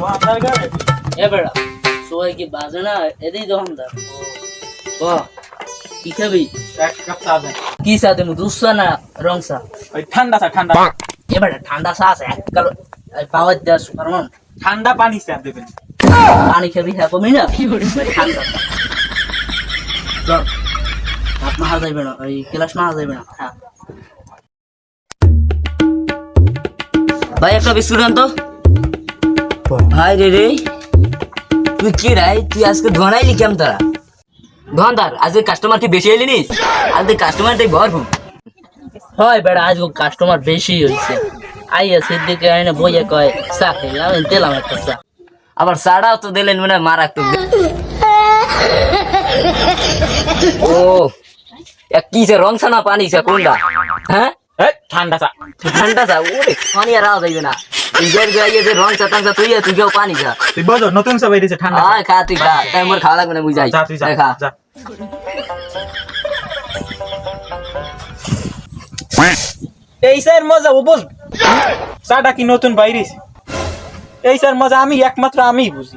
দোকানদার গাড়ি এ বেড়া সবাই কি বাজে না এদিই দোকানদার বাহ কি খাবি এক কাপ চা দেন কি চা দেবো দুধ চা না রং চা ওই ঠান্ডা চা ঠান্ডা এ বেড়া ঠান্ডা চা আছে এক কালো পাওয়ার দেওয়া সুপারমান ঠান্ডা পানি চা দেবেন পানি খাবি হ্যাঁ কমি না ঠান্ডা চল হাত মাহা যাইবে না ওই ক্লাস মাহা যাইবে না হ্যাঁ ভাই একটা বিস্কুট আনতো ভাই রে তুই কি রাই তুই আজকে ধোনাইলি কেমন তারা ধনদার আজকে কাস্টমার কি বেশি এলি নি আজকে কাস্টমার তাই ভরপুর হয় বেড়া আজকে কাস্টমার বেশি হয়েছে আইয়া সিদ্দিকে আইনে বইয়ে কয় চা খাই আমি দিলাম একটা চা আবার চাটাও তো দিলেন মানে মারাত্মক ও কি যে রং চা না পানি চা কোনটা হ্যাঁ ঠান্ডা চা ঠান্ডা চা ওরে পানি আর আওয়া যাইবে না নিজের গায়ে যে রং চা টাংচা তুই তুই কেউ পানি চা তুই বোঝো নতুন চা বেরিয়েছে ঠান্ডা আয় খা তুই খা তাই আমার খাওয়া লাগবে না বুঝাই যা তুই যা খা যা এই স্যার মজা ও বল চাটা কি নতুন বাইরেছে এই স্যার মজা আমি একমাত্র আমিই বুঝি